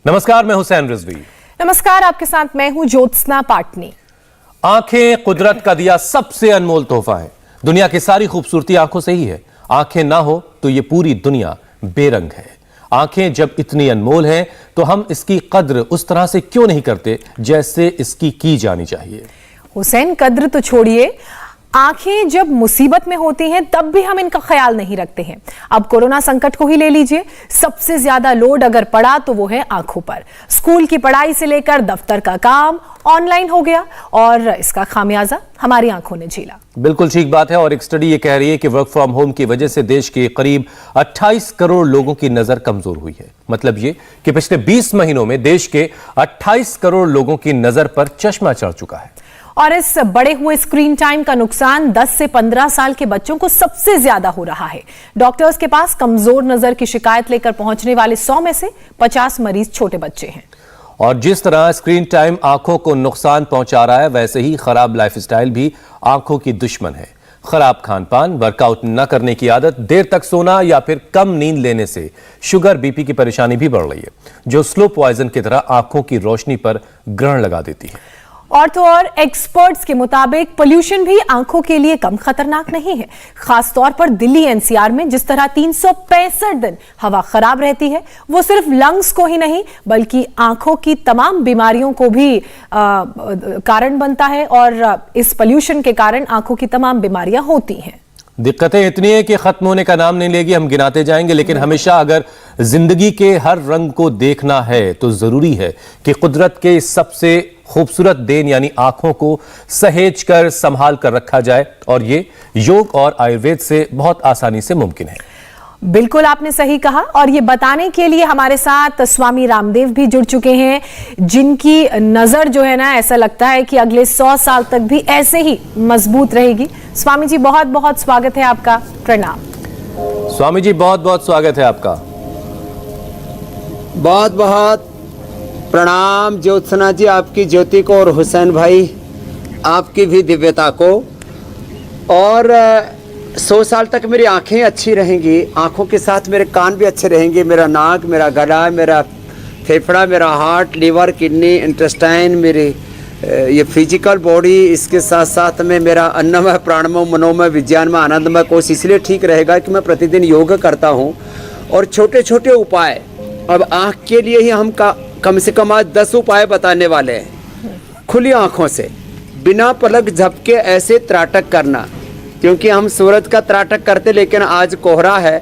नमस्कार, मैं हुसैन रिजवी। नमस्कार, आपके साथ मैं हूं ज्योत्सना पाटनी। आंखें कुदरत का दिया सबसे अनमोल तोहफा है। दुनिया की सारी खूबसूरती आंखों से ही है। आंखें ना हो तो ये पूरी दुनिया बेरंग है। आंखें जब इतनी अनमोल हैं तो हम इसकी कद्र उस तरह से क्यों नहीं करते जैसे इसकी की जानी चाहिए। हुसैन, कद्र तो छोड़िए, आंखें जब मुसीबत में होती हैं तब भी हम इनका ख्याल नहीं रखते हैं। अब कोरोना संकट को ही ले लीजिए, सबसे ज्यादा लोड अगर पड़ा तो वो है आंखों पर। स्कूल की पढ़ाई से लेकर दफ्तर का काम ऑनलाइन हो गया और इसका खामियाजा हमारी आंखों ने झेला। बिल्कुल ठीक बात है। और एक स्टडी ये कह रही है कि वर्क फ्रॉम होम की वजह से देश के करीब 28 करोड़ लोगों की नजर कमजोर हुई है। मतलब ये कि पिछले 20 महीनों में देश के 28 करोड़ लोगों की नजर पर चश्मा चढ़ चुका है। और इस बढ़े हुए स्क्रीन टाइम का नुकसान 10 से 15 साल के बच्चों को सबसे ज्यादा हो रहा है। डॉक्टर्स के पास कमजोर नजर की शिकायत लेकर पहुंचने वाले 100 में से 50 मरीज छोटे बच्चे हैं। और जिस तरह स्क्रीन टाइम आंखों को नुकसान पहुंचा रहा है, वैसे ही खराब लाइफस्टाइल भी आंखों की दुश्मन है। खराब खानपान, वर्कआउट न करने की आदत, देर तक सोना या फिर कम नींद लेने से शुगर, बीपी की परेशानी भी बढ़ रही है, जो स्लो पॉइजन की तरह आंखों की रोशनी पर ग्रहण लगा देती है। और तो और एक्सपर्ट्स के मुताबिक पोल्यूशन भी आंखों के लिए कम खतरनाक नहीं है। खासतौर पर दिल्ली एनसीआर में जिस तरह 365 दिन हवा खराब रहती है, वो सिर्फ लंग्स को ही नहीं बल्कि आंखों की तमाम बीमारियों को भी कारण बनता है। और इस पोल्यूशन के कारण आंखों की तमाम बीमारियां होती हैं। दिक्कतें इतनी है कि खत्म होने का नाम नहीं लेगी। हम गिनाते जाएंगे, लेकिन हमेशा अगर जिंदगी के हर रंग को देखना है तो जरूरी है कि कुदरत के सबसे खूबसूरत देन यानी आंखों को सहेज कर संभाल कर रखा जाए। और ये योग और आयुर्वेद से बहुत आसानी से मुमकिन है। बिल्कुल, आपने सही कहा। और ये बताने के लिए हमारे साथ स्वामी रामदेव भी जुड़ चुके हैं, जिनकी नजर जो है ना, ऐसा लगता है कि अगले 100 साल तक भी ऐसे ही मजबूत रहेगी। स्वामी जी, बहुत बहुत स्वागत है आपका। प्रणाम। स्वामी जी, बहुत बहुत स्वागत है आपका। बहुत बहुत प्रणाम ज्योत्सना जी, आपकी ज्योति को, और हुसैन भाई आपकी भी दिव्यता को। और 100 साल तक मेरी आंखें अच्छी रहेंगी, आंखों के साथ मेरे कान भी अच्छे रहेंगे, मेरा नाक, मेरा गला, मेरा फेफड़ा, मेरा हार्ट, लीवर, किडनी, इंटेस्टाइन, मेरी ये फिजिकल बॉडी, इसके साथ साथ में मेरा अन्नमय, प्राणमय, मनोमय, विज्ञानमय, आनंदमय कोश इसलिए ठीक रहेगा कि मैं प्रतिदिन योग करता हूँ। और छोटे छोटे उपाय, अब आँख के लिए ही हम कम से कम आज 10 उपाय बताने वाले हैं। खुली आँखों से बिना पलक झपके ऐसे त्राटक करना, क्योंकि हम सूरज का त्राटक करते लेकिन आज कोहरा है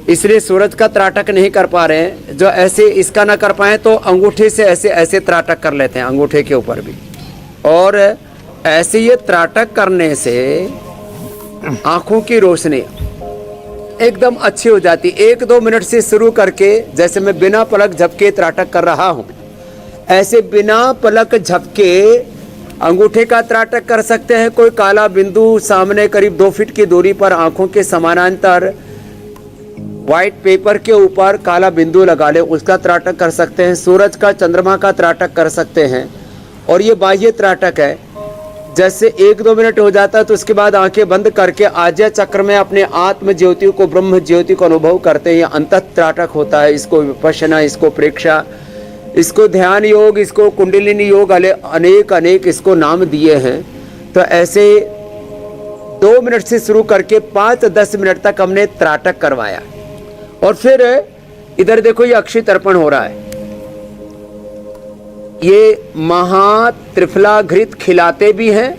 इसलिए सूरज का त्राटक नहीं कर पा रहे हैं। जो ऐसे इसका ना कर पाए तो अंगूठे से ऐसे ऐसे त्राटक कर लेते हैं, अंगूठे के ऊपर भी। और ऐसे ये त्राटक करने से आँखों की रोशनी एकदम अच्छी हो जाती। 1-2 मिनट से शुरू करके, जैसे मैं बिना पलक झपके त्राटक कर रहा हूँ, ऐसे बिना पलक झपके अंगूठे का त्राटक कर सकते हैं। कोई काला बिंदु सामने करीब 2 फीट की दूरी पर आंखों के समानांतर व्हाइट पेपर के ऊपर काला बिंदु लगा ले, उसका त्राटक कर सकते हैं। सूरज का, चंद्रमा का त्राटक कर सकते हैं। और ये बाह्य त्राटक है। जैसे 1-2 मिनट हो जाता है तो उसके बाद आंखें बंद करके आज्ञा चक्र में अपने आत्म ज्योति को, ब्रह्म ज्योति को अनुभव करते हैं। अंतः त्राटक होता है। इसको विपश्यना, इसको प्रेक्षा, इसको ध्यान योग, इसको कुंडलिनी योग, अनेक अनेक इसको नाम दिए हैं। तो ऐसे 2 मिनट से शुरू करके 5-10 मिनट तक हमने त्राटक करवाया। और फिर इधर देखो, ये अक्षय तर्पण हो रहा है। ये महात्रिफला घृत खिलाते भी हैं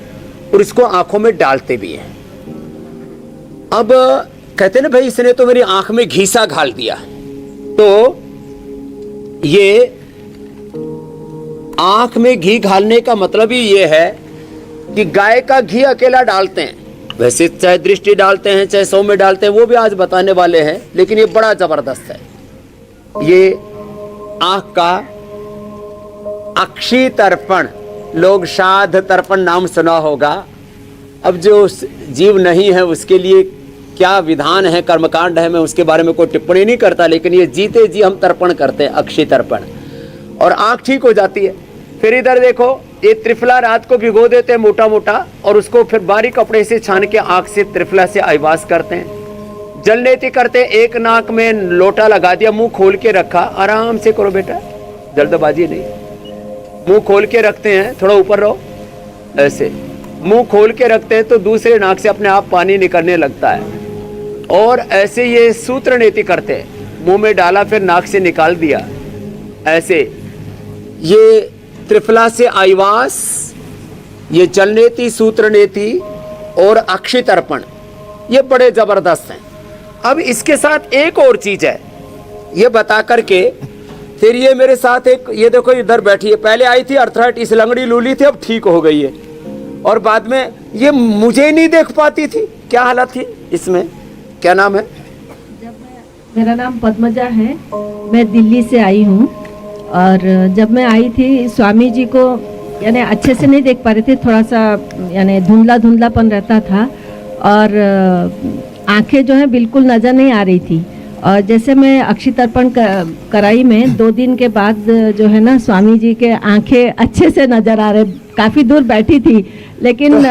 और इसको आंखों में डालते भी हैं। अब कहते ना भाई, इसने तो मेरी आंख में घीसा घाल दिया। तो ये आंख में घी घालने का मतलब ही ये है कि गाय का घी अकेला डालते हैं, वैसे चाहे दृष्टि डालते हैं, चाहे 100 में डालते हैं, वो भी आज बताने वाले हैं। लेकिन ये बड़ा जबरदस्त है। ये आंख का अक्षी तर्पण, लोग श्राद्ध तर्पण नाम सुना होगा। अब जो जीव नहीं है उसके लिए क्या विधान है, कर्मकांड है, मैं उसके बारे में कोई टिप्पणी नहीं करता। लेकिन ये जीते जी हम तर्पण करते हैं, अक्षय तर्पण, और आंख ठीक हो जाती है। फिर इधर देखो, ये त्रिफला रात को भिगो देते हैं मोटा मोटा, और उसको फिर बारीक कपड़े से छान के आंख से त्रिफला से आईवास करते हैं। जलनेती करते हैं, एक नाक में लोटा लगा दिया, मुंह खोल के रखा, आराम से करो बेटा, जल्दबाजी नहीं, मुंह खोल के रखते हैं, थोड़ा ऊपर रहो, ऐसे मुंह खोल के रखते हैं तो दूसरे नाक से अपने आप पानी निकलने लगता है। और ऐसे ये सूत्र नेति करते हैं, मुंह में डाला फिर नाक से निकाल दिया, ऐसे ये त्रिफला से आईवास, ये जलनेति, सूत्रनेति और अक्षित अर्पण, ये बड़े जबरदस्त हैं। अब इसके साथ एक और चीज है, ये बता करके फिर ये मेरे साथ एक, ये देखो इधर बैठी है, पहले आई थी अर्थराइटिस, लंगड़ी लूली थी, अब ठीक हो गई है, और बाद में ये मुझे नहीं देख पाती थी। क्या हालत थी इसमें, क्या नाम है? मेरा नाम पद्मजा है, मैं दिल्ली से आई हूँ। और जब मैं आई थी, स्वामी जी को यानी अच्छे से नहीं देख पा रही थी, थोड़ा सा यानी धुंधला धुंधलापन रहता था, और आंखें जो है बिल्कुल नज़र नहीं आ रही थी। और जैसे मैं अक्षित अर्पण कराई में 2 दिन के बाद जो है ना, स्वामी जी के आंखें अच्छे से नज़र आ रहे, काफ़ी दूर बैठी थी लेकिन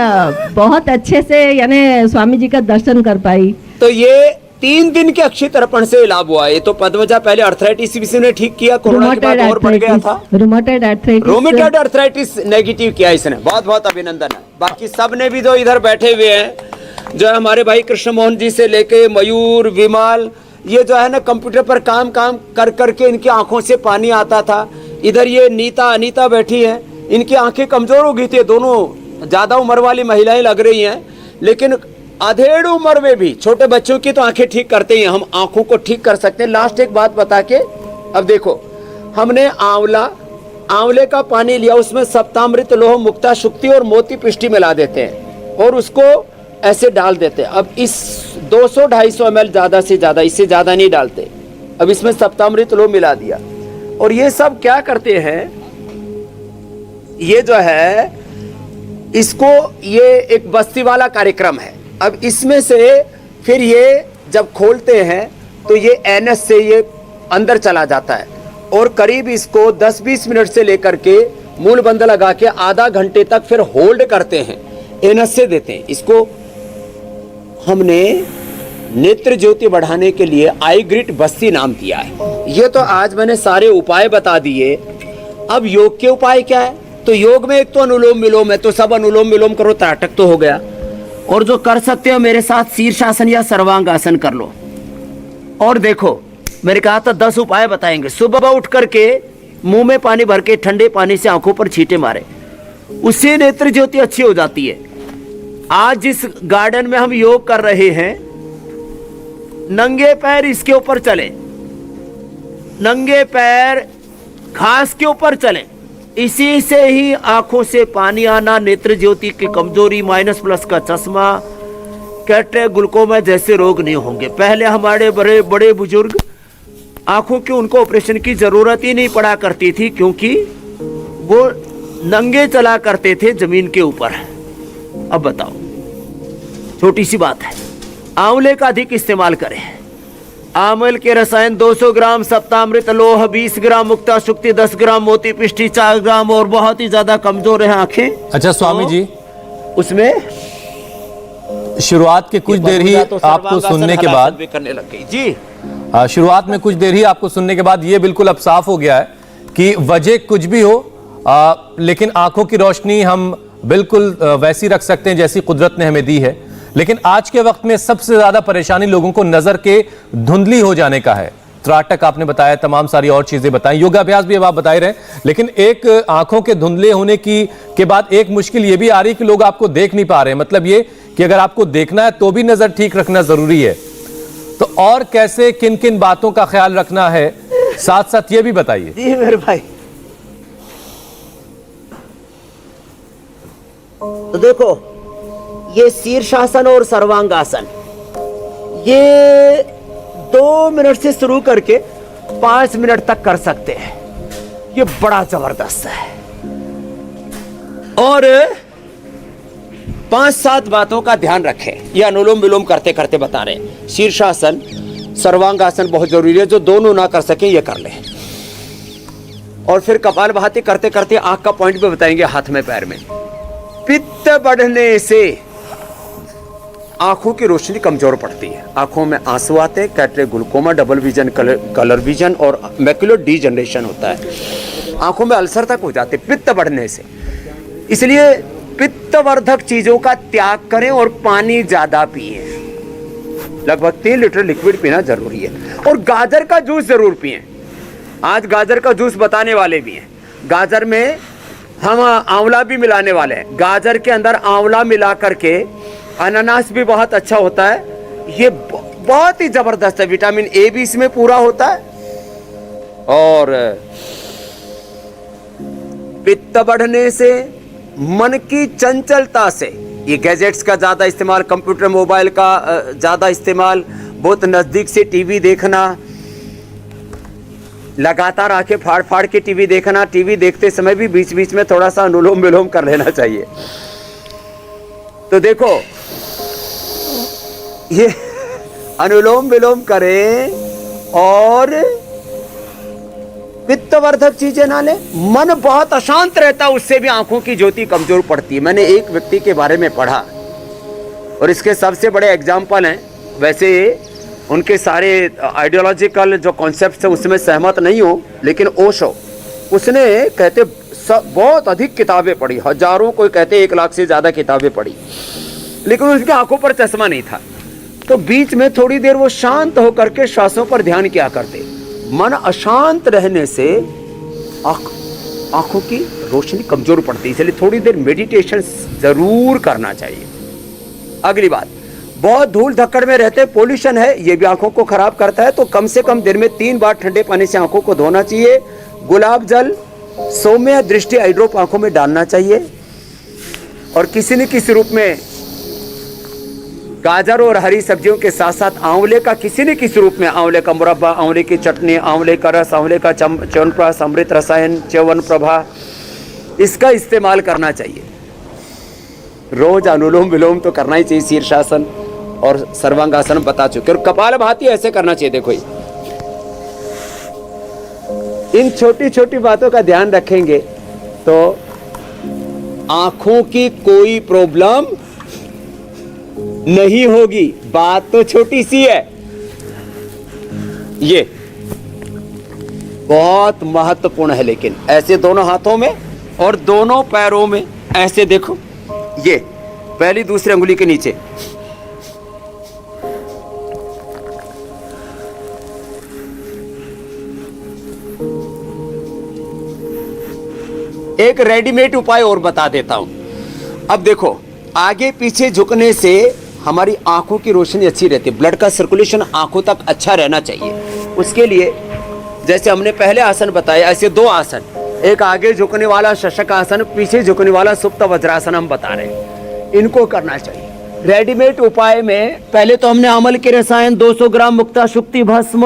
बहुत अच्छे से यानी स्वामी जी का दर्शन कर पाई। तो ये 3 दिन के अक्षित अर्पण से लाभ हुआ। ये तो पद्मजा पहले अर्थराइटिस भी ने ठीक किया, कोरोना के बाद और बढ़ गया था, रोमेटॉइड अर्थराइटिस नेगेटिव किया इसने, बहुत बहुत अभिनंदन है। बाकी सब ने भी जो इधर बैठे हुए हैं, जो है हमारे भाई कृष्ण मोहन जी से लेके मयूर, विमाल, ये जो है ना कंप्यूटर पर काम कर करके इनकी आंखों से पानी आता था। इधर ये नीता, अनीता बैठी है, इनकी आंखें कमजोर हो गई थी, दोनों ज्यादा उम्र वाली महिलाएं लग रही हैं, लेकिन अधेड़ उम्र में भी छोटे बच्चों की तो आंखें ठीक करते हैं, हम आंखों को ठीक कर सकते हैं। लास्ट एक बात बता के, अब देखो, हमने आंवले का पानी लिया, उसमें सप्तामृत, लोह, मुक्ता, शुक्ति और मोती पिष्टी मिला देते हैं और उसको ऐसे डाल देते हैं। अब इस 200-250 ml ज्यादा से ज्यादा, इससे ज्यादा नहीं डालते। अब इसमें सप्तामृत, लोह मिला दिया, और ये सब क्या करते हैं, ये जो है इसको, ये एक बस्ती वाला कार्यक्रम है। अब इसमें से फिर ये जब खोलते हैं तो ये एनएस से ये अंदर चला जाता है, और करीब इसको 10-20 मिनट से लेकर के मूल बंद लगा के आधा घंटे तक फिर होल्ड करते हैं, एनएस से देते हैं। इसको हमने नेत्र ज्योति बढ़ाने के लिए आई ग्रिट बस्ती नाम दिया है। ये तो आज मैंने सारे उपाय बता दिए। अब योग के उपाय क्या है? तो योग में एक तो अनुलोम विलोम है, तो सब अनुलोम विलोम करो, त्राटक तो हो गया। और जो कर सकते हो मेरे साथ शीर्षासन या सर्वांग आसन कर लो। और देखो, मैंने कहा था 10 उपाय बताएंगे। सुबह उठ करके मुंह में पानी भर के ठंडे पानी से आंखों पर छींटे मारे, उससे नेत्र ज्योति अच्छी हो जाती है। आज जिस गार्डन में हम योग कर रहे हैं, नंगे पैर इसके ऊपर चले, नंगे पैर घास के ऊपर चले, इसी से ही आंखों से पानी आना, नेत्र ज्योति की कमजोरी, -+ का चश्मा, कैटरेक्ट, ग्लूकोमा जैसे रोग नहीं होंगे। पहले हमारे बड़े बड़े बुजुर्ग आंखों के, उनको ऑपरेशन की जरूरत ही नहीं पड़ा करती थी, क्योंकि वो नंगे चला करते थे जमीन के ऊपर। अब बताओ, छोटी सी बात है, आंवले का अधिक इस्तेमाल करें। आंवल के रसायन 200 ग्राम सप्तामृत, लोह 20 ग्राम, मुक्ता शुक्ति 10 ग्राम, मोती पिष्टी 4 ग्राम, और बहुत ही ज्यादा कमजोर है आंखें। अच्छा स्वामी जी, उसमें शुरुआत के कुछ देर ही आपको सुनने के बाद भी करने लग गई जी। शुरुआत में कुछ देर ही आपको सुनने के बाद ये बिल्कुल अब साफ हो गया है कि वजह कुछ भी हो, लेकिन आंखों की रोशनी हम बिल्कुल वैसी रख सकते हैं जैसी कुदरत ने हमें दी है। लेकिन आज के वक्त में सबसे ज्यादा परेशानी लोगों को नजर के धुंधली हो जाने का है। त्राटक आपने बताया, तमाम सारी और चीजें बताई, योगाभ्यास भी अब आप बताए रहे, लेकिन एक आंखों के धुंधले होने के बाद एक मुश्किल ये भी आ रही कि लोग आपको देख नहीं पा रहे। मतलब ये कि अगर आपको देखना है तो भी नजर ठीक रखना जरूरी है। तो और कैसे, किन किन बातों का ख्याल रखना है, साथ साथ ये भी बताइए। जी मेरे भाई, तो देखो, ये शीर्षासन और सर्वांगासन, ये 2 मिनट से शुरू करके 5 मिनट तक कर सकते हैं। ये बड़ा जबरदस्त है। और 5-7 बातों का ध्यान रखें, ये अनुलोम विलोम करते करते बता रहे हैं। शीर्षासन, सर्वांगासन बहुत जरूरी है, जो दोनों ना कर सके ये कर ले। और फिर कपालभाति करते करते आंख का पॉइंट भी बताएंगे, हाथ में पैर में। पित्त बढ़ने से आंखों की रोशनी कमजोर पड़ती है, आंखों में आंसू आते हैं, cataract, glaucoma, double vision, colour vision और मैक्युलर डीजनरेशन होता है, आंखों में अल्सर तक हो जाते पित्त बढ़ने से। इसलिए पित्तवर्धक चीजों का त्याग करें और पानी ज्यादा पिए, लगभग 3 लीटर लिक्विड पीना जरूरी है। और गाजर का जूस जरूर पिए। आज गाजर का जूस बताने वाले भी हैं। गाजर में हम आंवला भी मिलाने वाले हैं। गाजर के अंदर आंवला मिला करके, अनानास भी बहुत अच्छा होता है, ये बहुत ही जबरदस्त है, विटामिन ए भी इसमें पूरा होता है। और पित्त बढ़ने से, मन की चंचलता से, ये गैजेट्स का ज्यादा इस्तेमाल, कंप्यूटर मोबाइल का ज्यादा इस्तेमाल, बहुत नजदीक से टीवी देखना, लगातार आंखें फाड़ फाड़ के टीवी देखना, टीवी देखते समय भी बीच बीच में थोड़ा सा अनुलोम विलोम कर लेना चाहिए। तो देखो, ये अनुलोम विलोम करें और पित्तवर्धक चीजें ना लें। मन बहुत अशांत रहता है, उससे भी आंखों की ज्योति कमजोर पड़ती है। मैंने एक व्यक्ति के बारे में पढ़ा और इसके सबसे बड़े एग्जाम्पल हैं। वैसे उनके सारे आइडियोलॉजिकल जो कॉन्सेप्ट्स है उसमें सहमत नहीं हो, लेकिन ओशो, उसने कहते बहुत अधिक किताबें पढ़ी, हजारों, कोई कहते 1 लाख से ज्यादा किताबें पढ़ी, लेकिन उसकी आंखों पर चश्मा नहीं था। तो बीच में थोड़ी देर वो शांत होकर के श्वासों पर ध्यान किया करते। मन अशांत रहने से आंखों की रोशनी कमजोर पड़ती है, इसलिए थोड़ी देर मेडिटेशन जरूर करना चाहिए। अगली बात, बहुत धूल धक्कड़ में रहते, पोल्यूशन है, ये भी आंखों को खराब करता है। तो कम से कम दिन में 3 बार ठंडे पानी से आंखों को धोना चाहिए। गुलाब जल, सौम्य दृष्टि आई ड्रॉप आंखों में डालना चाहिए। और किसी न किसी रूप में गाजर और हरी सब्जियों के साथ साथ आंवले का किसी न किसी रूप में, आंवले का मुरब्बा, आंवले की चटनी, आंवले का रस, आंवले का च्यवनप्राश, अमृत रसायन, च्यवनप्रभा, इसका इस्तेमाल करना चाहिए। रोज अनुलोम विलोम तो करना ही चाहिए, शीर्षासन और सर्वांगासन बता चुके। और कपालभाति ऐसे करना चाहिए। देखो, इन छोटी छोटी बातों का ध्यान रखेंगे तो आंखों की कोई प्रॉब्लम नहीं होगी। बात तो छोटी सी है, ये बहुत महत्वपूर्ण है। लेकिन ऐसे दोनों हाथों में और दोनों पैरों में ऐसे देखो, ये पहली दूसरी अंगुली के नीचे, एक रेडीमेड उपाय और बता देता हूं। अब देखो, आगे पीछे झुकने से हमारी आंखों की रोशनी अच्छी रहती है, ब्लड का सर्कुलेशन आंखों तक अच्छा रहना चाहिए। उसके लिए जैसे हमने पहले आसन बताया, ऐसे 2 आसन, एक आगे झुकने वाला शशक आसन, पीछे झुकने वाला सुप्त वज्रासन हम बता रहे हैं, इनको करना चाहिए। रेडीमेड उपाय में पहले तो हमने अमल के रसायन 200 ग्राम, मुक्ता शुक्ति भस्म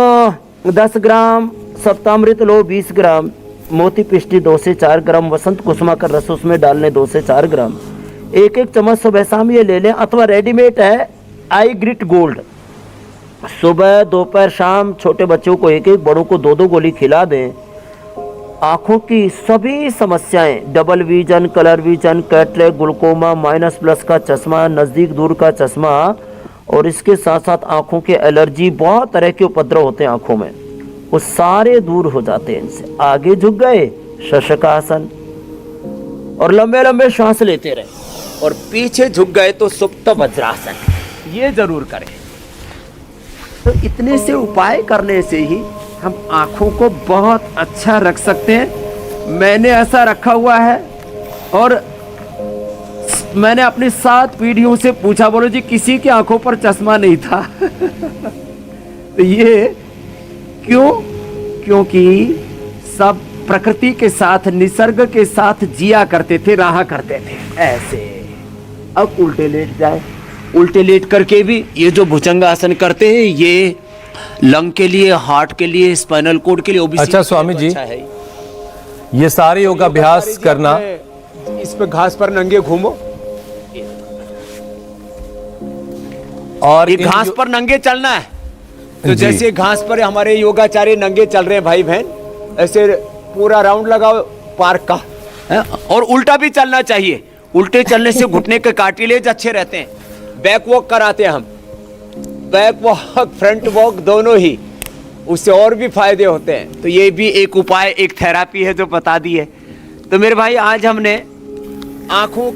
10 ग्राम, सप्तामृत लो 20 ग्राम, मोती पिष्टी 2 से 4 ग्राम, वसंत कुसुमा का रस उसमें डालने 2 से 4 ग्राम, 1-1 चम्मच सुबह शाम ये ले लें। अथवा रेडीमेड है आई ग्रिट गोल्ड, सुबह दोपहर शाम छोटे बच्चों को 1-1, बड़ों को 2-2 गोली खिला दें। आंखों की सभी समस्याएं, double vision, colour vision, cataract, glaucoma, -+ का चश्मा, नज़दीक दूर का चश्मा, और इसके साथ साथ आंखों के एलर्जी, बहुत तरह के उपद्रव होते हैं आंखों में, वो सारे दूर हो जाते हैं इनसे। आगे झुक गए, शशकासन, और लंबे लंबे श्वास लेते रहे, और पीछे झुक गए तो सुप्त वज्रासन, ये जरूर करें। तो इतने से उपाय करने से ही हम आंखों को बहुत अच्छा रख सकते हैं। मैंने ऐसा रखा हुआ है, और मैंने अपनी 7 पीढ़ियों से पूछा, बोलो जी किसी की आंखों पर चश्मा नहीं था। तो ये क्यों? क्योंकि सब प्रकृति के साथ, निसर्ग के साथ जिया करते थे, रहा करते थे ऐसे। अब उल्टे लेट जाए, उल्टे लेट करके भी ये जो भुजंगासन करते हैं, ये लंग के लिए, हार्ट के लिए, स्पाइनल कोड के लिए, ओबीसी। अच्छा स्वामी जी, अच्छा है। ये सारे योगाभ्यास करना, इस पे घास पर नंगे घूमो, और ये घास पर नंगे चलना है। तो जैसे घास पर हमारे योगाचार्य नंगे चल रहे हैं भाई बहन, ऐसे पूरा राउंड लगाओ पार्क का है? और उल्टा भी चलना चाहिए, उल्टे चलने से घुटने के कार्टिलेज अच्छे रहते हैं। बैक वॉक कराते हैं हम, बैक वॉक फ्रंट वॉक दोनों ही, उससे और भी फायदे होते हैं। तो ये भी एक उपाय, एक थेरापी है जो बता दी है। तो मेरे भाई आज हमने आंखों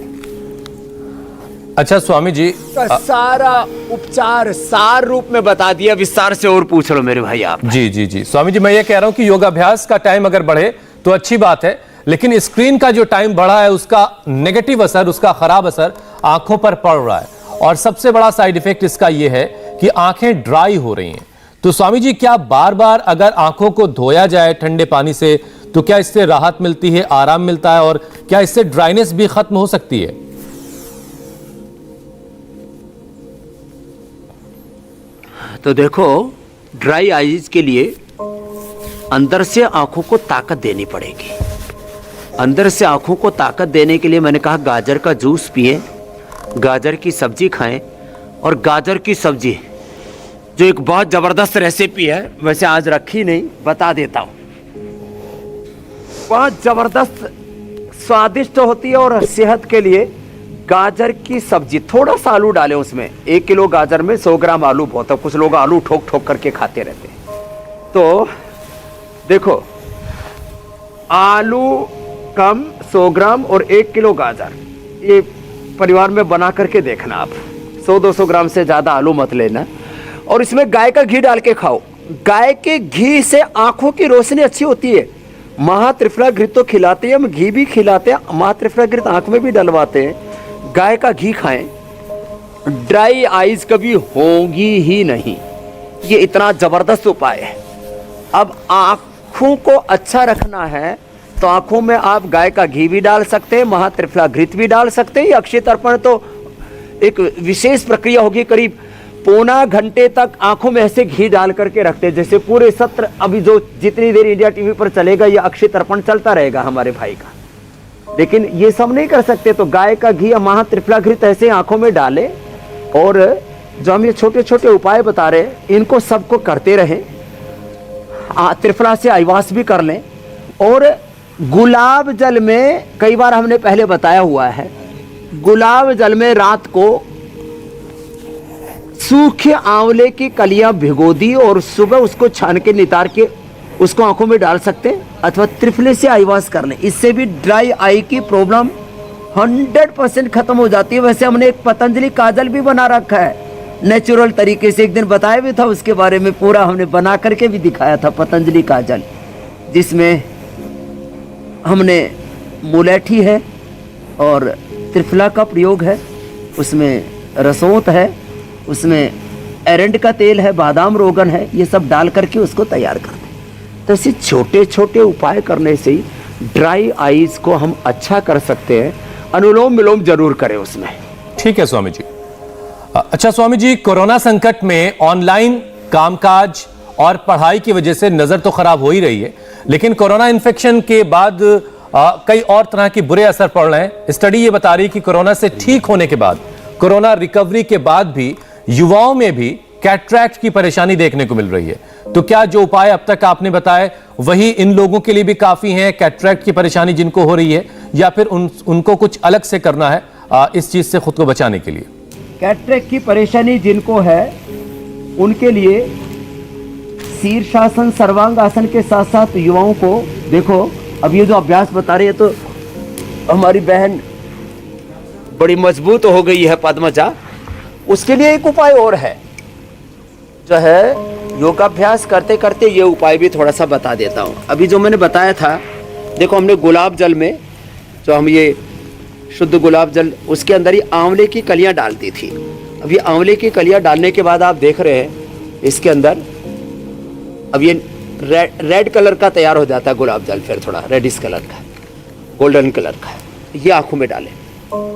अच्छा स्वामी जी, का सारा उपचार सार रूप में बता दिया, विस्तार से और पूछ लो मेरे भाई आप। जी जी जी स्वामी जी, मैं ये कह रहा हूं कि योगाभ्यास का टाइम अगर बढ़े तो अच्छी बात है, लेकिन स्क्रीन का जो टाइम बढ़ा है उसका नेगेटिव असर, उसका खराब असर आंखों पर पड़ रहा है। और सबसे बड़ा साइड इफेक्ट इसका यह है कि आंखें ड्राई हो रही हैं। तो स्वामी जी, क्या बार बार अगर आंखों को धोया जाए ठंडे पानी से तो क्या इससे राहत मिलती है, आराम मिलता है, और क्या इससे ड्राइनेस भी खत्म हो सकती है? तो देखो, ड्राई आईज के लिए अंदर से आंखों को ताकत देनी पड़ेगी। अंदर से आंखों को ताकत देने के लिए मैंने कहा गाजर का जूस पिए, गाजर की सब्जी खाएं। और गाजर की सब्जी जो एक बहुत जबरदस्त रेसिपी है, वैसे आज रखी नहीं, बता देता हूं। बहुत जबरदस्त स्वादिष्ट होती है और सेहत के लिए गाजर की सब्जी। थोड़ा सा आलू डालें उसमें, 1 किलो गाजर में 100 ग्राम आलू बहुत है। कुछ लोग आलू ठोक ठोक करके खाते रहते हैं। तो देखो, आलू कम 100 ग्राम और 1 किलो गाजर, ये परिवार में बना करके देखना आप। 100-200 ग्राम से ज़्यादा आलू मत लेना। और इसमें गाय का घी डाल के खाओ। गाय के घी से आंखों की रोशनी अच्छी होती है। महात्रिफला घृत तो खिलाते हैं हम, घी भी खिलाते हैं, महात्रिफला घृत आंख में भी डलवाते हैं। गाय का घी खाएं, ड्राई आईज कभी होंगी ही नहीं। ये इतना जबरदस्त उपाय है। अब आंखों को अच्छा रखना है तो आंखों में आप गाय का घी भी डाल सकते हैं, महात्रिफला घृत भी डाल सकते हैं। ये अक्षय तर्पण तो एक विशेष प्रक्रिया होगी, करीब पौना घंटे तक आंखों में ऐसे घी डाल करके रखते हैं जैसे पूरे सत्र, अभी जो जितनी देर इंडिया टीवी पर चलेगा ये अक्षय तर्पण चलता रहेगा हमारे भाई का। लेकिन ये सब नहीं कर सकते, तो गाय का घी या महात्रिफला घृत ऐसे आंखों में डालें। और जो हम ये छोटे छोटे उपाय बता रहे हैं इनको सबको करते रहें। त्रिफला से आईवास भी कर लें। और गुलाब जल में, कई बार हमने पहले बताया हुआ है, गुलाब जल में रात को सूखे आंवले की कलियां भिगो दी और सुबह उसको छान के नितार के उसको आंखों में डाल सकते हैं, अथवा त्रिफले से आईवास कर लें। इससे भी ड्राई आई की प्रॉब्लम 100% खत्म हो जाती है। वैसे हमने एक पतंजलि काजल भी बना रखा है नेचुरल तरीके से, एक दिन बताया भी था उसके बारे में, पूरा हमने बना करके भी दिखाया था पतंजलि काजल, जिसमें हमने मुलेठी है और त्रिफला का प्रयोग है, उसमें रसोत है, उसमें एरंड का तेल है, बादाम रोगन है, ये सब डाल करके उसको तैयार कर दें। तो ऐसे छोटे छोटे उपाय करने से ही ड्राई आईज को हम अच्छा कर सकते हैं। अनुलोम विलोम जरूर करें उसमें। ठीक है स्वामी जी। अच्छा स्वामी जी, कोरोना संकट में ऑनलाइन कामकाज और पढ़ाई की वजह से नजर तो खराब हो ही रही है, लेकिन कोरोना इन्फेक्शन के बाद कई और तरह के बुरे असर पड़ रहे हैं। स्टडी ये बता रही है कि कोरोना से ठीक होने के बाद, कोरोना रिकवरी के बाद भी युवाओं में भी कैटरैक्ट की परेशानी देखने को मिल रही है। तो क्या जो उपाय अब तक आपने बताए वही इन लोगों के लिए भी काफी हैं, कैटरैक्ट की परेशानी जिनको हो रही है, या फिर उनको कुछ अलग से करना है इस चीज से खुद को बचाने के लिए? कैटरैक्ट की परेशानी जिनको है उनके लिए शीर्षासन, सर्वांगासन के साथ साथ युवाओं को, देखो अब ये जो अभ्यास बता रही है तो हमारी बहन बड़ी मजबूत हो गई है पद्मजा, उसके लिए एक उपाय और है जो है योगाभ्यास करते करते ये उपाय भी थोड़ा सा बता देता हूँ। अभी जो मैंने बताया था, देखो हमने गुलाब जल में, जो हम ये शुद्ध गुलाब जल, उसके अंदर ही आंवले की कलियां डालती थी। अब ये आंवले की कलियां डालने के बाद आप देख रहे हैं इसके अंदर अब ये रेड कलर का तैयार हो जाता है गुलाब जल, फिर थोड़ा रेडिश कलर का, गोल्डन कलर का। ये आंखों में डालें।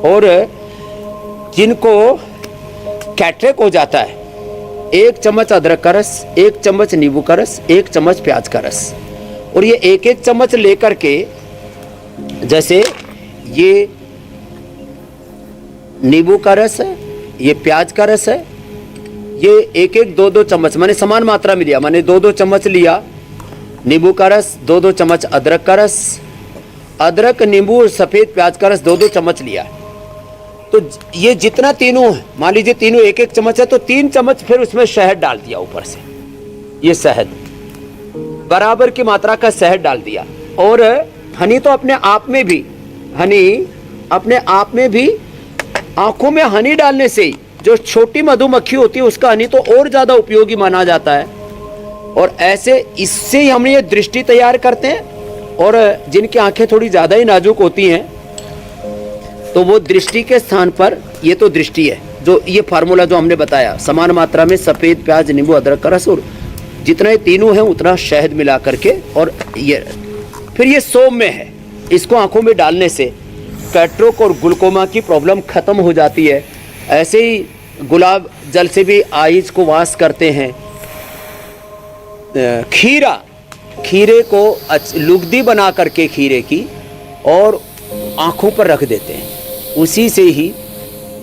और जिनको कैटरेक्ट हो जाता है, 1 चम्मच अदरक का रस, 1 चम्मच नींबू का रस, 1 चम्मच प्याज का रस, और ये 1-1 चम्मच लेकर के, जैसे ये नींबू का रस है, ये प्याज का रस है, ये 1-1, 2-2 चम्मच, मैंने समान मात्रा में लिया, मैंने 2-2 चम्मच लिया नींबू का रस 2-2 चम्मच, अदरक का रस, अदरक, नींबू और सफ़ेद प्याज का रस 2-2 चम्मच लिया। तो ये जितना तीनों है, मान लीजिए तीनों 1-1 चम्मच है, तो 3 चम्मच फिर उसमें शहद डाल दिया ऊपर से। ये शहद बराबर की मात्रा का शहद डाल दिया। और हनी तो अपने आप में भी, हनी अपने आप में भी, आंखों में हनी डालने से ही जो छोटी मधुमक्खी होती है उसका हनी तो और ज़्यादा उपयोगी माना जाता है। और ऐसे इससे ही हम ये दृष्टि तैयार करते हैं। और जिनकी आंखें थोड़ी ज़्यादा ही नाजुक होती हैं तो वो दृष्टि के स्थान पर, ये तो दृष्टि है, जो ये फार्मूला जो हमने बताया, समान मात्रा में सफ़ेद प्याज, नींबू, अदरक का रस और जितना ये तीनों हैं उतना शहद मिला करके, और ये फिर ये सौम्य है। इसको आंखों में डालने से कैटरेक्ट और ग्लूकोमा की प्रॉब्लम खत्म हो जाती है। ऐसे ही गुलाब जल से भी आईज को वाश करते हैं। खीरे को लुगदी बना करके खीरे की और आंखों पर रख देते हैं, उसी से ही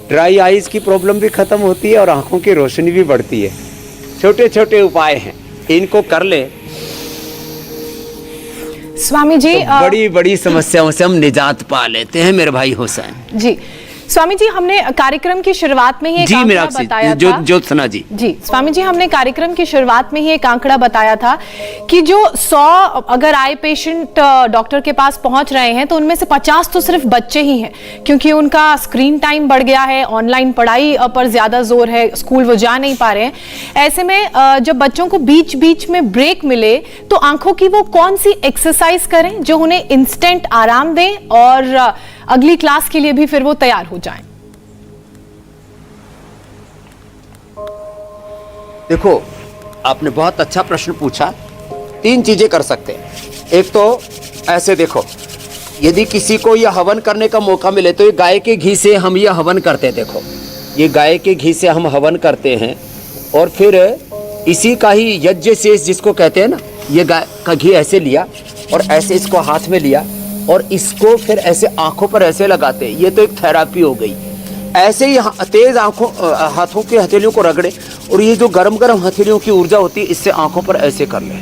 ड्राई आईज की प्रॉब्लम भी खत्म होती है और आंखों की रोशनी भी बढ़ती है। छोटे छोटे उपाय हैं, इनको कर ले स्वामी जी, तो बड़ी बड़ी समस्याओं से हम निजात पा लेते हैं मेरे भाई हुसैन जी। स्वामी जी, हमने कार्यक्रम की शुरुआत में ही एक आंकड़ा बताया था। ज्योत्सना जी स्वामी जी, हमने कार्यक्रम की शुरुआत में ही एक आंकड़ा बताया था कि जो 100 अगर आई पेशेंट डॉक्टर के पास पहुंच रहे हैं तो उनमें से 50 तो सिर्फ बच्चे ही हैं, क्योंकि उनका स्क्रीन टाइम बढ़ गया है, ऑनलाइन पढ़ाई पर ज्यादा जोर है, स्कूल वो जा नहीं पा रहे हैं। ऐसे में जब बच्चों को बीच बीच में ब्रेक मिले तो आंखों की वो कौन सी एक्सरसाइज करें जो उन्हें इंस्टेंट आराम दें और अगली क्लास के लिए भी फिर वो तैयार हो जाएं? देखो, आपने बहुत अच्छा प्रश्न पूछा। 3 चीजें कर सकते हैं। एक तो ऐसे देखो, यदि किसी को यह हवन करने का मौका मिले तो ये गाय के घी से हम यह हवन करते हैं। देखो, ये गाय के घी से हम हवन करते हैं और फिर इसी का ही यज्ञ शेष जिसको कहते हैं ना, ये गाय का घी ऐसे लिया और ऐसे इसको हाथ में लिया और इसको फिर ऐसे आंखों पर ऐसे लगाते हैं। ये तो एक थेरापी हो गई। ऐसे ही तेज हाथों की हथेलियों को रगड़े और ये जो गरम गरम हथेलियों की ऊर्जा होती है इससे आंखों पर ऐसे कर ले।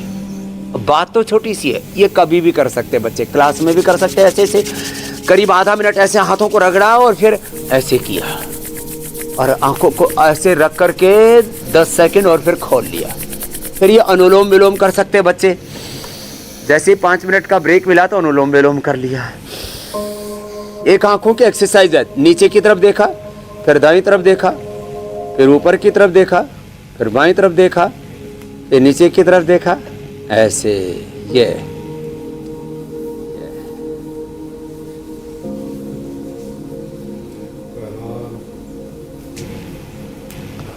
बात तो छोटी सी है, ये कभी भी कर सकते हैं बच्चे, क्लास में भी कर सकते हैं। ऐसे ऐसे करीब आधा मिनट ऐसे हाथों को रगड़ा और फिर ऐसे किया और आंखों को ऐसे रख करके 10 सेकंड और फिर खोल लिया। फिर ये अनुलोम विलोम कर सकते हैं बच्चे। जैसे 5 मिनट का ब्रेक मिला तो अनुलोम विलोम कर लिया। एक आंखों की एक्सरसाइज है। नीचे की तरफ देखा, फिर दाईं तरफ देखा, फिर ऊपर की तरफ देखा, फिर बाईं तरफ देखा, फिर नीचे की तरफ देखा, ऐसे। ये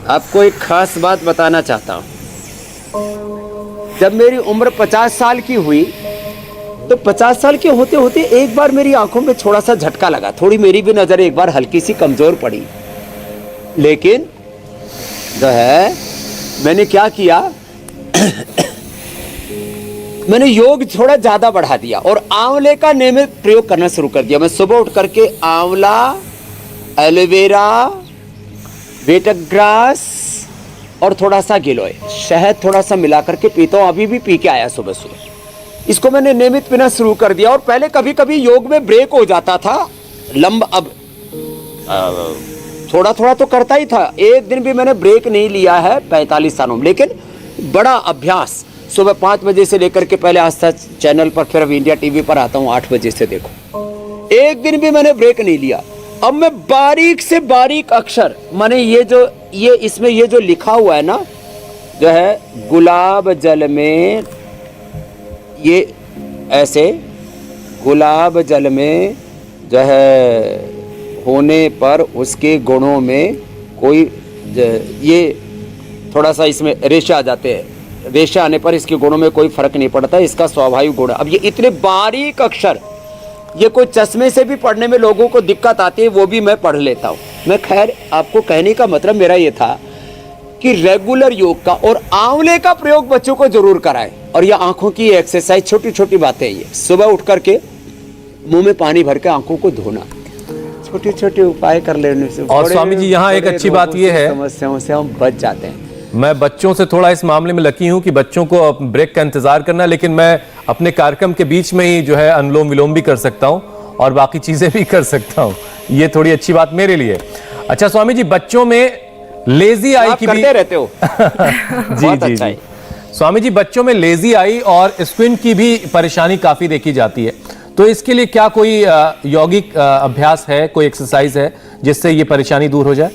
आपको एक खास बात बताना चाहता हूं। जब मेरी उम्र 50 साल की हुई तो 50 साल के होते होते एक बार मेरी आंखों में थोड़ा सा झटका लगा, थोड़ी मेरी भी नजर एक बार हल्की सी कमजोर पड़ी। लेकिन जो है मैंने क्या किया मैंने योग थोड़ा ज्यादा बढ़ा दिया और आंवले का नियमित प्रयोग करना शुरू कर दिया। मैं सुबह उठ करके आंवला, एलोवेरा, वेटग्रास और थोड़ा सा गिलोय, शहद थोड़ा सा मिला करके पीता हूँ। अभी भी पी के आया सुबह सुबह। इसको मैंने नियमित पीना शुरू कर दिया और पहले कभी कभी योग में ब्रेक हो जाता था लंबा, अब थोड़ा थोड़ा तो करता ही था। एक दिन भी मैंने ब्रेक नहीं लिया है 45 सालों में। लेकिन बड़ा अभ्यास, सुबह 5 बजे से लेकर के पहले आस्था चैनल पर, फिर अब इंडिया टीवी पर आता हूँ 8 बजे से। देखो, एक दिन भी मैंने ब्रेक नहीं लिया। अब मैं बारीक से बारीक अक्षर, माने ये इसमें ये जो लिखा हुआ है ना, जो है गुलाब जल में, ये ऐसे गुलाब जल में जो है होने पर उसके गुणों में कोई, ये थोड़ा सा इसमें रेशा आ जाते हैं, रेशा आने पर इसके गुणों में कोई फर्क नहीं पड़ता, इसका स्वाभाविक गुण। अब ये इतने बारीक अक्षर, ये कोई चश्मे से भी पढ़ने में लोगों को दिक्कत आती है, वो भी मैं पढ़ लेता हूँ। मैं खैर आपको कहने का मतलब मेरा ये था कि रेगुलर योग का और आंवले का प्रयोग बच्चों को जरूर कराएं। और ये आंखों की एक्सरसाइज, छोटी छोटी बातें, ये सुबह उठ करके मुंह में पानी भर के आंखों को धोना, छोटे छोटे उपाय कर लेने से। और स्वामी जी, यहाँ एक अच्छी बात ये है, समस्याओं से हम बच जाते हैं। मैं बच्चों से थोड़ा इस मामले में लकी हूं कि बच्चों को ब्रेक का इंतजार करना, लेकिन मैं अपने कार्यक्रम के बीच में ही जो है अनुलोम विलोम भी कर सकता हूं और बाकी चीजें भी कर सकता हूं। ये थोड़ी अच्छी बात मेरे लिए। अच्छा स्वामी जी, बच्चों में लेजी आई की भी करते रहते हो। जी बहुत जी अच्छा जी है। स्वामी जी, बच्चों में लेजी आई और स्क्विंट की भी परेशानी काफी देखी जाती है, तो इसके लिए क्या कोई यौगिक अभ्यास है, कोई एक्सरसाइज है जिससे ये परेशानी दूर हो जाए?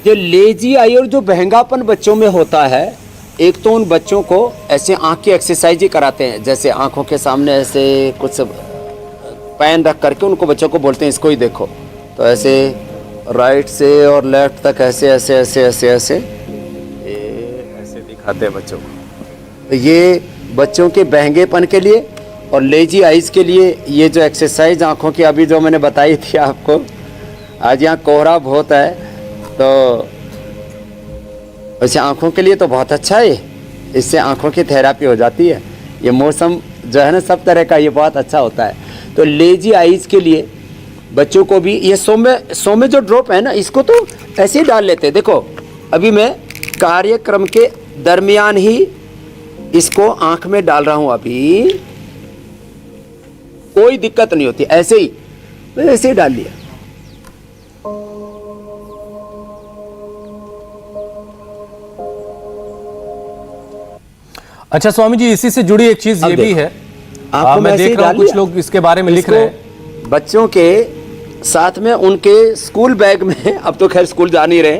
जो लेजी आई और जो बहंगापन बच्चों में होता है, एक तो उन बच्चों को ऐसे आंख की एक्सरसाइज ही कराते हैं, जैसे आंखों के सामने ऐसे कुछ पैन रख करके उनको बच्चों को बोलते हैं इसको ही देखो, तो ऐसे राइट से और लेफ्ट तक ऐसे ऐसे ऐसे ऐसे ऐसे ऐसे दिखाते हैं बच्चों को। तो ये बच्चों के बहंगेपन के लिए और लेजी आइज के लिए ये जो एक्सरसाइज आंखों की अभी जो मैंने बताई थी आपको, आज यहाँ कोहरा बहुत है तो वैसे आंखों के लिए तो बहुत अच्छा है, इससे आंखों की थेरेपी हो जाती है। ये मौसम जो है ना सब तरह का ये बहुत अच्छा होता है। तो लेजी आइज के लिए बच्चों को भी ये सौम्य जो ड्रॉप है ना, इसको तो ऐसे ही डाल लेते हैं। देखो अभी मैं कार्यक्रम के दरमियान ही इसको आंख में डाल रहा हूं, अभी कोई दिक्कत नहीं होती, ऐसे ही ऐसे ही डाल लिया। अच्छा स्वामी जी, इसी से जुड़ी एक चीज ये भी है, मैं देख रहा हूं कुछ लोग इसके बारे में लिख रहे हैं। बच्चों के साथ में उनके स्कूल बैग में, अब तो खैर स्कूल जा नहीं रहे,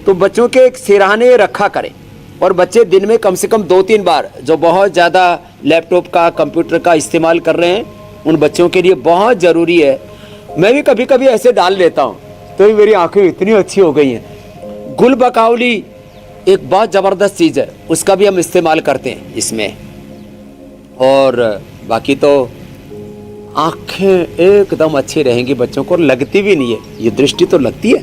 तो बच्चों के एक सिरहाने रखा करें और बच्चे दिन में कम से कम 2-3 बार, जो बहुत ज़्यादा लैपटॉप का कंप्यूटर का इस्तेमाल कर रहे हैं, उन बच्चों के लिए बहुत ज़रूरी है। मैं भी कभी कभी ऐसे डाल लेता हूँ तो मेरी आंखें इतनी अच्छी हो गई हैं। गुल बकावली एक बहुत ज़बरदस्त चीज़ है, उसका भी हम इस्तेमाल करते हैं इसमें। और बाकी तो आंखें एकदम अच्छी रहेंगी बच्चों को, लगती भी नहीं है, ये दृष्टि तो लगती है।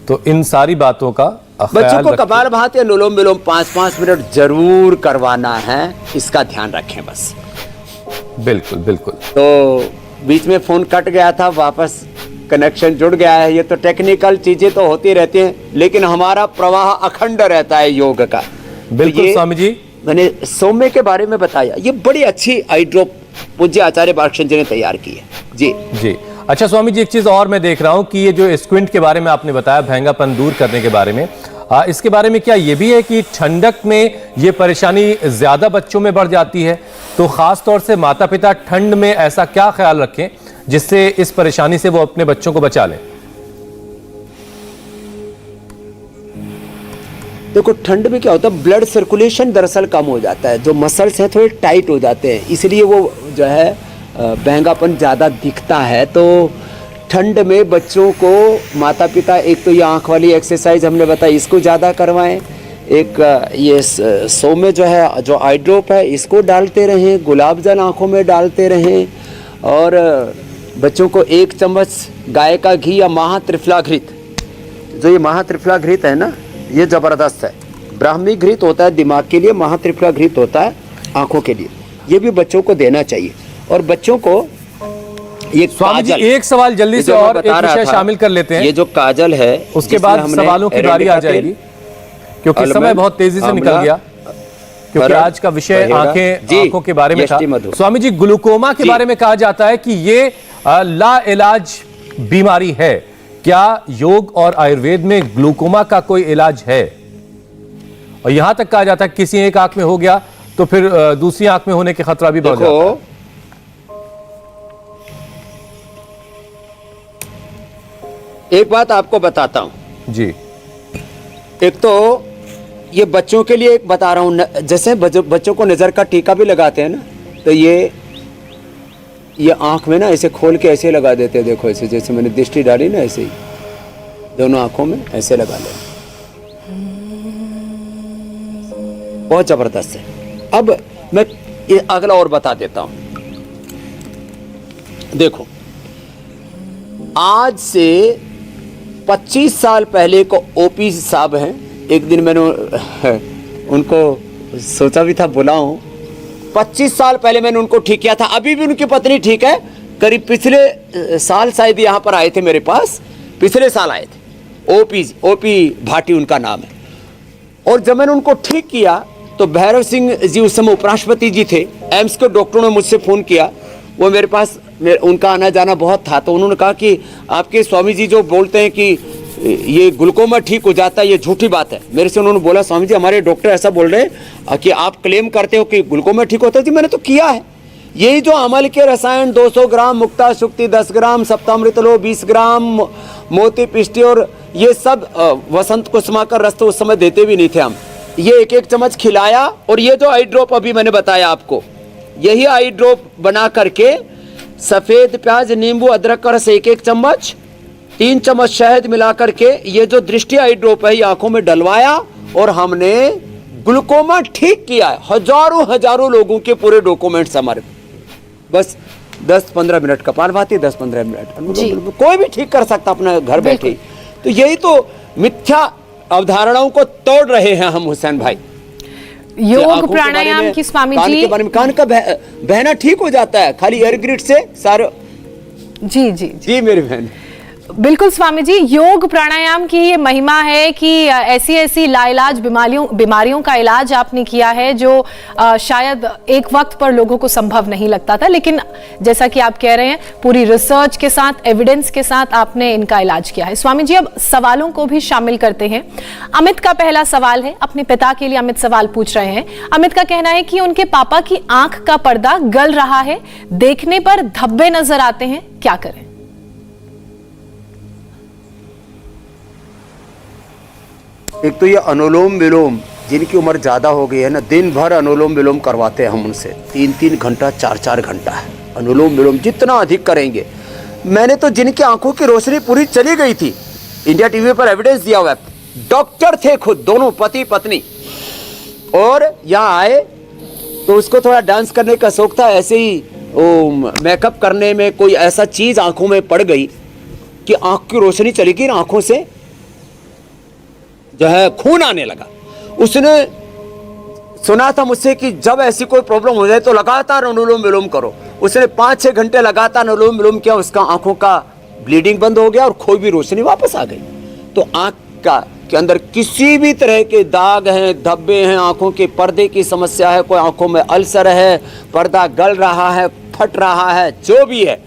तो इन सारी बातों का बच्चों को कपालभाति या अनुलोम विलोम 5-5 मिनट जरूर करवाना है, इसका ध्यान रखें बस। बिल्कुल बिल्कुल। तो बीच में फोन कट गया था, वापस कनेक्शन जुड़ गया है। ये तो टेक्निकल चीजें तो होती रहती हैं, लेकिन हमारा प्रवाह अखंड रहता है योग का। बिल्कुल स्वामी जी, मैंने सौम्य के बारे में बताया, ये बड़ी अच्छी आई ड्रॉप पूज्य आचार्य बालकृष्ण जी ने तैयार की है। जी जी। अच्छा स्वामी जी, एक चीज और मैं देख रहा हूं कि ये जो स्क्विंट के बारे में आपने बताया, भैंगापन दूर करने के बारे में, इसके बारे में क्या ये भी है कि ठंडक में ये परेशानी ज्यादा बच्चों में बढ़ जाती है? तो खास तौर से माता पिता ठंड में ऐसा क्या ख्याल रखें जिससे इस परेशानी से वो अपने बच्चों को बचा लें? देखो ठंड में क्या होता है, ब्लड सर्कुलेशन दरअसल कम हो जाता है, जो मसल्स हैं थोड़े टाइट हो जाते हैं, इसलिए वो जो है बहंगापन ज़्यादा दिखता है। तो ठंड में बच्चों को माता पिता एक तो ये आँख वाली एक्सरसाइज हमने बताई, इसको ज़्यादा करवाएं। एक ये सौम्य जो है, जो आई ड्रॉप है, इसको डालते रहें, गुलाब जल आँखों में डालते रहें। और बच्चों को 1 चम्मच गाय का घी या महात्रिफलाघृत, जो ये महात्रिफलाघृत है ना, ये ज़बरदस्त है। ब्राह्मी घृत होता है दिमाग के लिए, महात्रिफलाघृत होता है आँखों के लिए, ये भी बच्चों को देना चाहिए। और बच्चों को ये स्वामी जी, एक सवाल जल्दी से और एक विषय शामिल कर लेते हैं। ये जो काजल है, उसके बाद सवालों की बारी आ जाएगी, क्योंकि समय बहुत तेजी से निकल गया, क्योंकि आज का विषय आंखों के बारे में था। स्वामी जी, ग्लूकोमा के बारे में कहा जाता है कि ये लाइलाज बीमारी है, क्या योग और आयुर्वेद में ग्लूकोमा का कोई इलाज है? और यहां तक कहा जाता है कि किसी एक आंख में हो गया तो फिर दूसरी आंख में होने के खतरा भी बढ़ जाता है। एक बात आपको बताता हूं जी। एक तो ये बच्चों के लिए एक बता रहा हूं, जैसे बच्चों को नजर का टीका भी लगाते हैं ना, तो ये आंख में ना ऐसे खोल के ऐसे लगा देते हैं। देखो ऐसे, जैसे मैंने दृष्टि डाली ना, ऐसे ही दोनों आंखों में ऐसे लगा ले, बहुत जबरदस्त है। अब मैं ये अगला और बता देता हूं। देखो आज से 25 साल पहले को ओपी साहब हैं, एक दिन मैंने उनको सोचा भी था बुलाऊं। 25 साल पहले मैंने उनको ठीक किया था, अभी भी उनकी पत्नी ठीक है, करीब पिछले साल शायद यहाँ पर आए थे मेरे पास, पिछले साल आए थे। ओपी भाटी उनका नाम है। और जब मैंने उनको ठीक किया तो भैरव सिंह जी उस समय उपराष्ट्रपति जी थे, एम्स के डॉक्टरों ने मुझसे फ़ोन किया, वो मेरे पास उनका आना जाना बहुत था, तो उन्होंने कहा कि आपके स्वामी जी जो बोलते हैं कि ये ग्लूकोमा ठीक हो जाता है, ये झूठी बात है। मेरे से उन्होंने बोला, स्वामी जी हमारे डॉक्टर ऐसा बोल रहे हैं कि आप क्लेम करते हो कि ग्लूकोमा ठीक होता है। जी मैंने तो किया है। यही जो अमल के रसायन 200 ग्राम मुक्ता शुक्ति 10 ग्राम सप्तामृत लो 20 ग्राम मोती पिष्टी और ये सब वसंत कुसुमाकर रस तो उस समय देते भी नहीं थे हम, ये एक एक चम्मच खिलाया। और ये जो आई ड्रॉप अभी मैंने बताया आपको, यही आई ड्रॉप बना करके सफ़ेद प्याज नींबू अदरक का रस एक एक चम्मच 3 चम्मच शहद मिला करके ये जो दृष्टि आई ड्रॉप है ये आंखों में डलवाया और हमने ग्लूकोमा ठीक किया है। हजारों लोगों के पूरे डॉक्यूमेंट्स हमारे, बस 10-15 मिनट कपालभाति 10-15 मिनट कोई भी ठीक कर सकता अपना घर बैठे। तो यही तो मिथ्या अवधारणाओं को तोड़ रहे हैं हम हुसैन भाई। योग प्राणायाम की स्वामी कान जी, के बारे में, कान का बहना ठीक हो जाता है खाली एयर ग्रिड से सारे। जी जी जी मेरी बहन, बिल्कुल स्वामी जी, योग प्राणायाम की ये महिमा है कि ऐसी ऐसी लाइलाज बीमारियों का इलाज आपने किया है जो शायद एक वक्त पर लोगों को संभव नहीं लगता था, लेकिन जैसा कि आप कह रहे हैं पूरी रिसर्च के साथ, एविडेंस के साथ आपने इनका इलाज किया है। स्वामी जी अब सवालों को भी शामिल करते हैं। अमित का पहला सवाल है, अपने पिता के लिए अमित सवाल पूछ रहे हैं। अमित का कहना है कि उनके पापा की आंख का पर्दा गल रहा है, देखने पर धब्बे नजर आते हैं, क्या करें? एक तो ये अनुलोम विलोम, जिनकी उम्र ज़्यादा हो गई है ना, दिन भर अनुलोम विलोम करवाते हैं हम उनसे, 3-3 घंटा 4-4 घंटा है अनुलोम विलोम, जितना अधिक करेंगे। मैंने तो जिनकी आंखों की रोशनी पूरी चली गई थी, इंडिया टीवी पर एविडेंस दिया हुआ है, डॉक्टर थे खुद दोनों पति पत्नी, और यहाँ आए तो उसको थोड़ा डांस करने का शौक था, ऐसे ही मेकअप करने में कोई ऐसा चीज़ आंखों में पड़ गई कि आंख की रोशनी चली गई, आंखों से जो है खून आने लगा। उसने सुना था मुझसे कि जब ऐसी कोई प्रॉब्लम हो जाए तो लगातार अनुलोम विलोम करो। उसने 5-6 घंटे लगातार अनुलोम विलोम किया, उसका आंखों का ब्लीडिंग बंद हो गया और खोई भी रोशनी वापस आ गई। तो आंख के अंदर किसी भी तरह के दाग हैं, धब्बे हैं, आंखों के पर्दे की समस्या है, कोई आंखों में अल्सर है, पर्दा गल रहा है, फट रहा है, जो भी है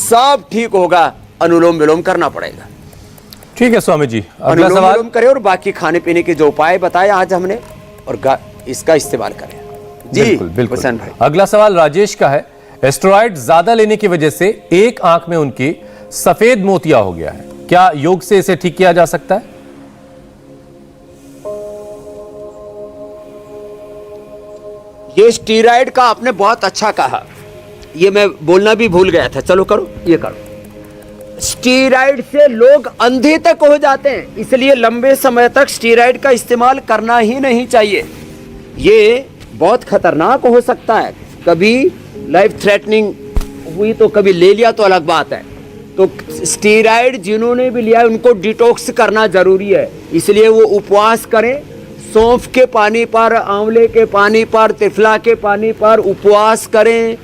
सब ठीक होगा, अनुलोम विलोम करना पड़ेगा। ठीक है स्वामी जी, अगला सवाल करें और बाकी खाने पीने के जो उपाय बताए आज हमने और इसका इस्तेमाल करें। जी बिल्कुल बिल्कुल हुसैन भाई। अगला सवाल राजेश का है। एस्टेरॉइड ज्यादा लेने की वजह से एक आंख में उनकी सफेद मोतिया हो गया है, क्या योग से इसे ठीक किया जा सकता है? ये स्टीरॉइड का आपने बहुत अच्छा कहा, ये मैं बोलना भी भूल गया था, चलो करो ये करो। स्टीरॉइड से लोग अंधे तक हो जाते हैं, इसलिए लंबे समय तक स्टीरॉइड का इस्तेमाल करना ही नहीं चाहिए। ये बहुत खतरनाक हो सकता है, कभी लाइफ थ्रेटनिंग हुई तो कभी ले लिया तो अलग बात है। तो स्टीरॉइड जिन्होंने भी लिया है उनको डिटॉक्स करना जरूरी है, इसलिए वो उपवास करें। सौंफ के पानी पर, आंवले के पानी पर, त्रिफला के पानी पर उपवास करें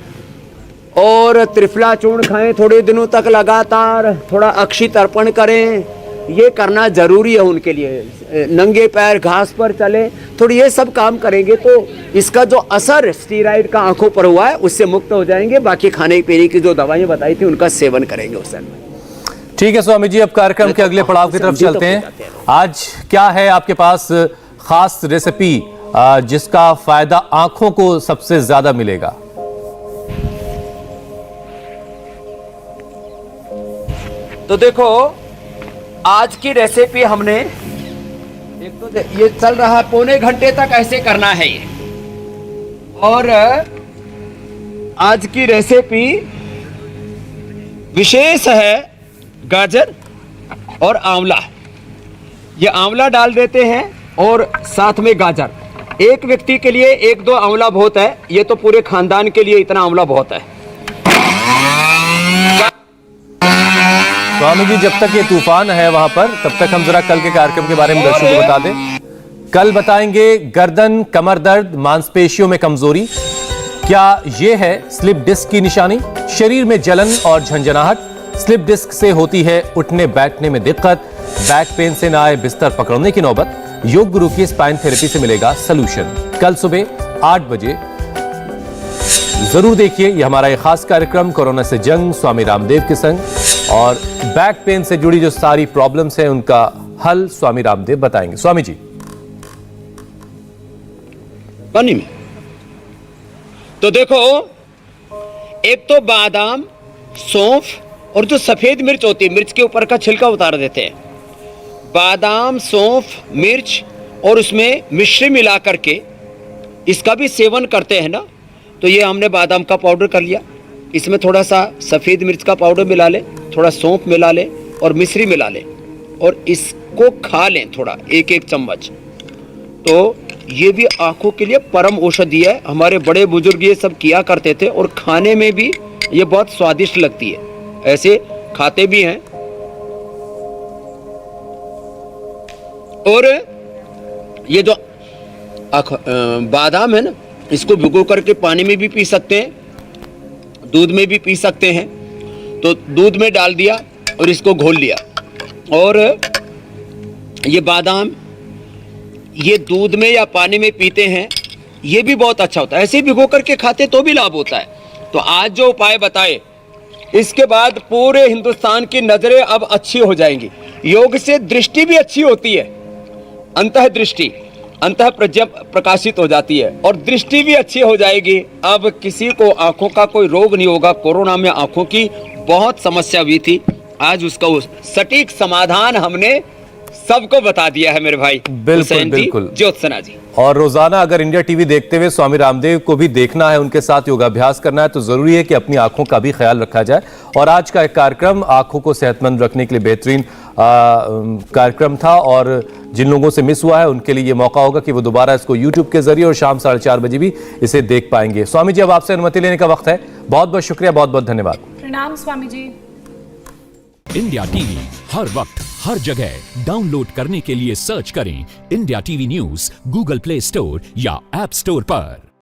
और त्रिफला चूर्ण खाएं थोड़े दिनों तक लगातार, थोड़ा अक्षी तर्पण करें, ये करना जरूरी है उनके लिए। नंगे पैर घास पर चलें, थोड़ी ये सब काम करेंगे तो इसका जो असर स्टीरॉइड का आंखों पर हुआ है उससे मुक्त हो जाएंगे। बाकी खाने पीने की जो दवाइयाँ बताई थी उनका सेवन करेंगे उस समय। ठीक है स्वामी जी, अब कार्यक्रम के अगले पड़ाव की तरफ चलते हैं। आज क्या है आपके पास खास रेसिपी जिसका फायदा आंखों को सबसे ज्यादा मिलेगा? तो देखो आज की रेसिपी हमने एक तो ये चल रहा है, पौने घंटे तक ऐसे करना है ये। और आज की रेसिपी विशेष है गाजर और आंवला। ये आंवला डाल देते हैं और साथ में गाजर। एक व्यक्ति के लिए 1-2 आंवला बहुत है, ये तो पूरे खानदान के लिए इतना आंवला बहुत है। स्वामी जी जब तक ये तूफान है वहां पर, तब तक हम जरा कल के कार्यक्रम के बारे में दर्शकों को बता दें। कल बताएंगे गर्दन, कमर दर्द, मांसपेशियों में कमजोरी, क्या ये है स्लिप डिस्क की निशानी? शरीर में जलन और झंझनाहट, स्लिप डिस्क से होती है उठने बैठने में दिक्कत, बैक पेन से ना आए बिस्तर पकड़ने की नौबत, योग गुरु की स्पाइन थेरेपी से मिलेगा सलूशन। कल सुबह 8 बजे जरूर देखिए ये हमारा ये खास कार्यक्रम कोरोना से जंग स्वामी रामदेव के संग, और बैक पेन से जुड़ी जो सारी प्रॉब्लम्स हैं उनका हल स्वामी रामदेव बताएंगे। स्वामी जी। पानी में तो देखो, एक तो बादाम, सौंफ और जो सफेद मिर्च होती है, मिर्च के ऊपर का छिलका उतार देते हैं। बादाम, सौंफ, मिर्च और उसमें मिश्री मिला करके इसका भी सेवन करते हैं ना। तो ये हमने बादाम का पाउडर कर लिया, इसमें थोड़ा सा सफ़ेद मिर्च का पाउडर मिला लें, थोड़ा सौंफ मिला लें और मिश्री मिला लें और इसको खा लें थोड़ा, एक एक चम्मच। तो ये भी आंखों के लिए परम औषधि है। हमारे बड़े बुजुर्ग ये सब किया करते थे और खाने में भी ये बहुत स्वादिष्ट लगती है, ऐसे खाते भी हैं। और ये जो बादाम है ना, इसको भिगो करके पानी में भी पी सकते हैं, दूध में भी पी सकते हैं। तो दूध में डाल दिया और इसको घोल लिया, और ये बादाम ये दूध में या पानी में पीते हैं, ये भी बहुत अच्छा होता है। ऐसे ही भिगो करके खाते तो भी लाभ होता है। तो आज जो उपाय बताए, इसके बाद पूरे हिंदुस्तान की नजरें अब अच्छी हो जाएंगी। योग से दृष्टि भी अच्छी होती है, अंतः दृष्टि, अंतः प्रज्ञा प्रकाशित हो जाती है और दृष्टि भी अच्छी हो जाएगी। अब किसी को आंखों का कोई रोग नहीं होगा। कोरोना में आंखों की बहुत समस्या हुई थी, आज उसका सटीक समाधान हमने सबको बता दिया है मेरे भाई बिल्कुल बिल्कुल ज्योत्सना जी। और रोजाना अगर इंडिया टीवी देखते हुए स्वामी रामदेव को भी देखना है, उनके साथ योगाभ्यास करना है, तो जरूरी है कि अपनी आंखों का भी ख्याल रखा जाए। और आज का एक कार्यक्रम आंखों को सेहतमंद रखने के लिए बेहतरीन कार्यक्रम था, और जिन लोगों से मिस हुआ है उनके लिए ये मौका होगा कि वो दोबारा इसको यूट्यूब के जरिए और शाम 4:30 बजे भी इसे देख पाएंगे। स्वामी जी, अब आपसे अनुमति लेने का वक्त है। बहुत बहुत शुक्रिया, बहुत बहुत धन्यवाद। प्रणाम स्वामी जी। इंडिया टीवी हर वक्त हर जगह डाउनलोड करने के लिए सर्च करें India TV news Google play store या ऐप स्टोर पर।